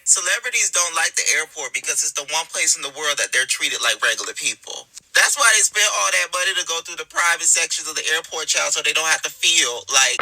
Celebrities don't like the airport because it's the one place in the world that they're treated like regular people. That's why they spend all that money to go through the private sections of the airport, child, so they don't have to feel like,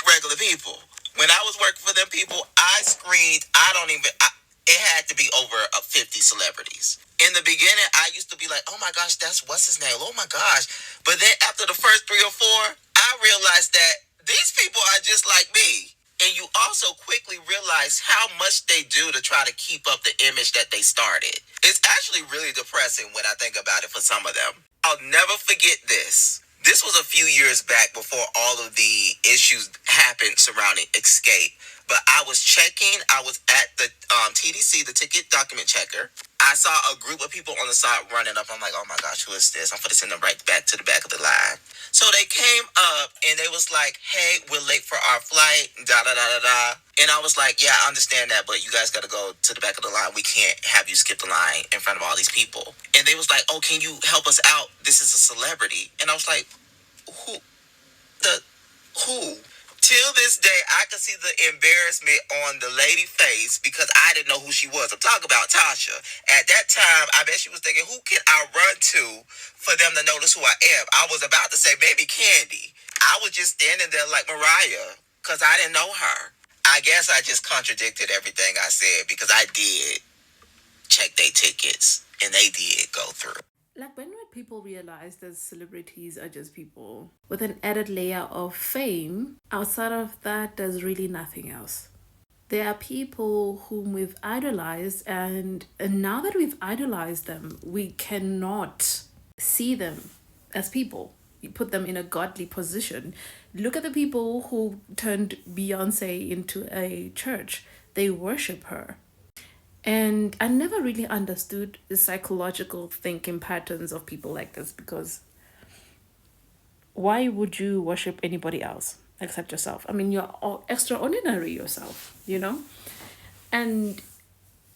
regular people. When I was working for them people, I screened, it had to be over 50 celebrities. In the beginning, I used to be like, oh my gosh, that's what's his name? Oh my gosh. But then after the first 3 or 4, I realized that these people are just like me. And you also quickly realize how much they do to try to keep up the image that they started. It's actually really depressing when I think about it for some of them. I'll never forget this. This was a few years back before all of the issues happened surrounding Escape. But I was at the TDC, the ticket document checker. I saw a group of people on the side running up. I'm like, oh my gosh, who is this? I'm going to send them right back to the back of the line. So they came up and they was like, hey, we're late for our flight, da da da da da. And I was like, yeah, I understand that, but you guys got to go to the back of the line. We can't have you skip the line in front of all these people. And they was like, oh, can you help us out? This is a celebrity. And I was like, who? Who? Till this day, I can see the embarrassment on the lady face because I didn't know who she was. I'm talking about Tasha. At that time, I bet she was thinking, who can I run to for them to notice who I am? I was about to say maybe Candy. I was just standing there like Mariah because I didn't know her. I guess I just contradicted everything I said because I did check their tickets and they did go through. Like when people realize that celebrities are just people with an added layer of fame, outside of that, there's really nothing else. There are people whom we've idolized, and now that we've idolized them, we cannot see them as people. You put them in a godly position. Look at the people who turned Beyonce into a church. They worship her. And I never really understood the psychological thinking patterns of people like this, because why would you worship anybody else except yourself? I mean, you're all extraordinary yourself, you know? And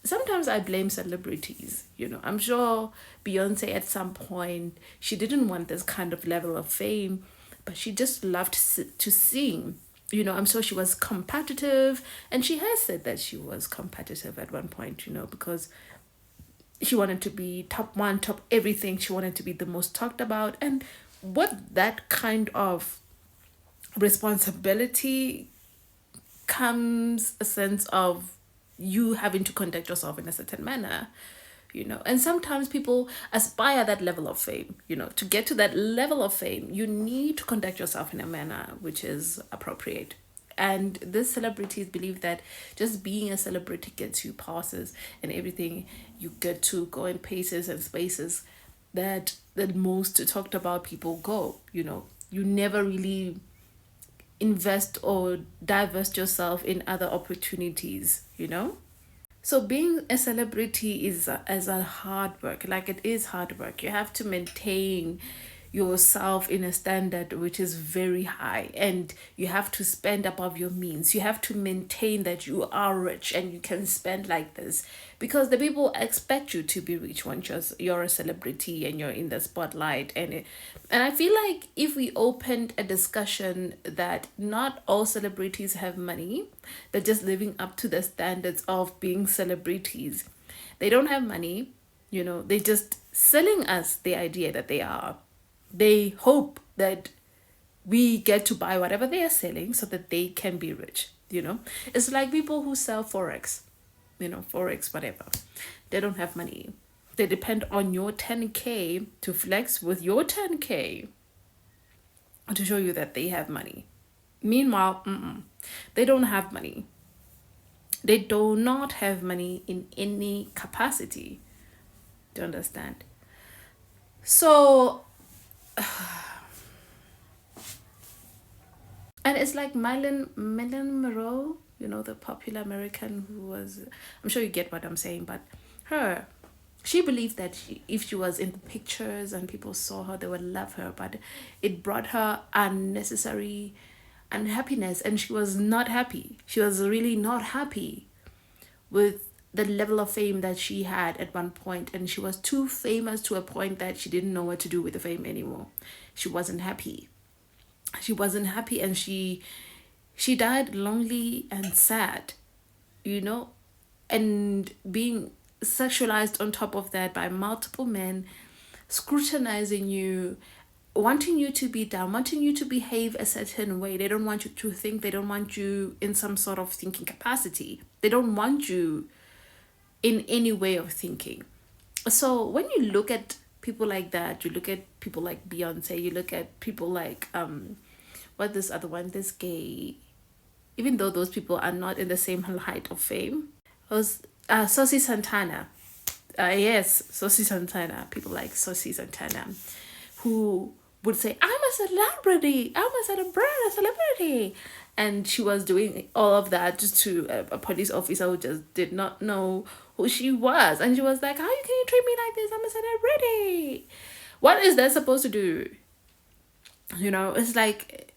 sometimes I blame celebrities, you know. I'm sure Beyonce at some point, she didn't want this kind of level of fame, but she just loved to sing. You know, I'm sure she was competitive, and she has said that she was competitive at one point, you know, because she wanted to be top one, top everything. She wanted to be the most talked about. And what that kind of responsibility comes a sense of you having to conduct yourself in a certain manner, you know. And sometimes people aspire that level of fame, you know. To get to that level of fame, you need to conduct yourself in a manner which is appropriate. And these celebrities believe that just being a celebrity gets you passes and everything. You get to go in places and spaces that the most talked about people go, you know. You never really invest or divest yourself in other opportunities, you know. So being a celebrity is as a hard work. Like, it is hard work. You have to maintain yourself in a standard which is very high, and you have to spend above your means. You have to maintain that you are rich and you can spend like this, because the people expect you to be rich once you're a celebrity and you're in the spotlight. And I feel like if we opened a discussion that not all celebrities have money, they're just living up to the standards of being celebrities. They don't have money, you know, they just selling us the idea that they are. They hope that we get to buy whatever they are selling so that they can be rich, you know. It's like people who sell forex, you know, forex whatever. They don't have money. They depend on your 10k to flex with your 10k to show you that they have money. Meanwhile, they don't have money. They do not have money in any capacity. Do you understand? So, and it's like Marilyn Monroe, you know, the popular American who was, I'm sure you get what I'm saying, but she believed that if she was in the pictures and people saw her, they would love her, but it brought her unnecessary unhappiness, and she was not happy. She was really not happy with the level of fame that she had at one point, and she was too famous to a point that she didn't know what to do with the fame anymore. She wasn't happy. She wasn't happy, and she died lonely and sad, you know, and being sexualized on top of that by multiple men, scrutinizing you, wanting you to be down, wanting you to behave a certain way. They don't want you to think, they don't want you in some sort of thinking capacity. They don't want you in any way of thinking. So when you look at people like that, you look at people like Beyonce, you look at people like what this other one, this gay, even though those people are not in the same height of fame, was Sosi Santana. Yes, Sosi Santana. People like Sosi Santana, who would say, "I'm a celebrity. I'm a celebrity," and she was doing all of that just to a police officer who just did not know who she was, and she was like, "How can you treat me like this? I'm a celebrity." What is that supposed to do? You know, it's like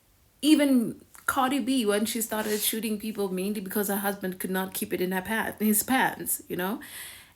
even Cardi B, when she started shooting people mainly because her husband could not keep it in his pants, you know,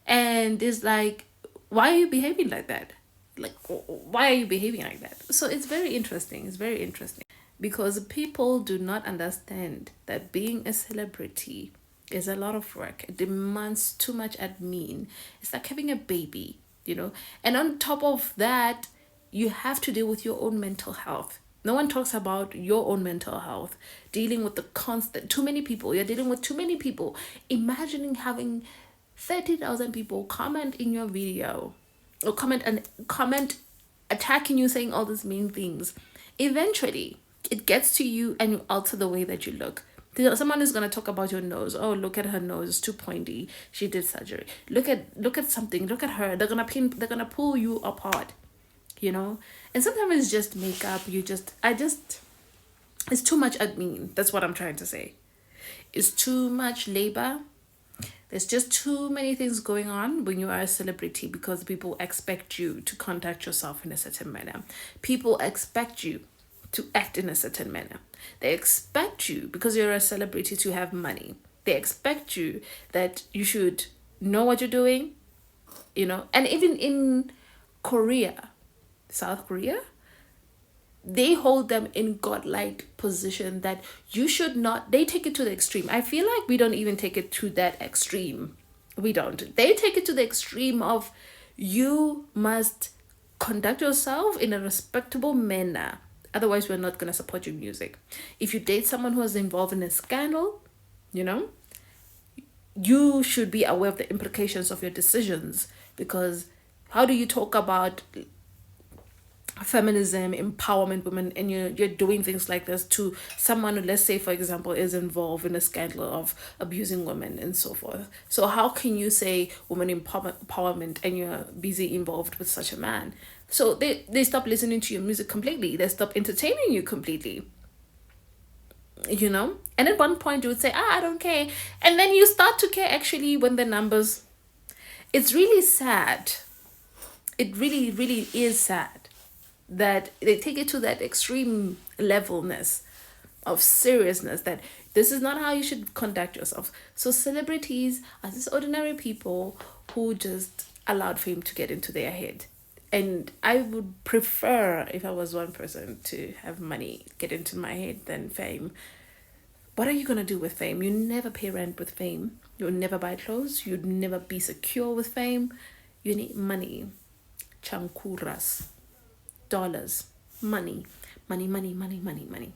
and it's like, why are you behaving like that? Like, why are you behaving like that? So it's very interesting. It's very interesting because people do not understand that being a celebrity is a lot of work. It demands too much admin. It's like having a baby, you know, and on top of that, you have to deal with your own mental health. No one talks about your own mental health, dealing with the constant, too many people. You're dealing with too many people. Imagining having 30,000 people comment in your video or comment attacking you, saying all these mean things. Eventually, it gets to you and you alter the way that you look. Someone is gonna talk about your nose. Oh, look at her nose; it's too pointy. She did surgery. Look at something. Look at her. They're gonna pull you apart, you know. And sometimes it's just makeup. It's too much admin. That's what I'm trying to say. It's too much labor. There's just too many things going on when you are a celebrity because people expect you to conduct yourself in a certain manner. People expect you to act in a certain manner. They expect you, because you're a celebrity, to have money. They expect you that you should know what you're doing, you know. And even in Korea, South Korea, they hold them in godlike position that you should not. They take it to the extreme. I feel like we don't even take it to that extreme. We don't. They take it to the extreme of, you must conduct yourself in a respectable manner, otherwise we're not going to support your music. If you date someone who is involved in a scandal, you know, you should be aware of the implications of your decisions, because how do you talk about feminism, empowerment women, and you're doing things like this to someone who, let's say for example, is involved in a scandal of abusing women and so forth? So how can you say women empowerment and you're busy involved with such a man? So they stop listening to your music completely. They stop entertaining you completely, you know. And at one point you would say, I don't care, and then you start to care actually when the numbers. It's really sad. It really, really is sad that they take it to that extreme levelness of seriousness, that this is not how you should conduct yourself. So celebrities are just ordinary people who just allowed fame to get into their head. And I would prefer, if I was one person, to have money get into my head than fame. What are you going to do with fame? You never pay rent with fame. You'll never buy clothes. You'd never be secure with fame. You need money. Chankuras. Dollars. Money. Money, money, money, money, money.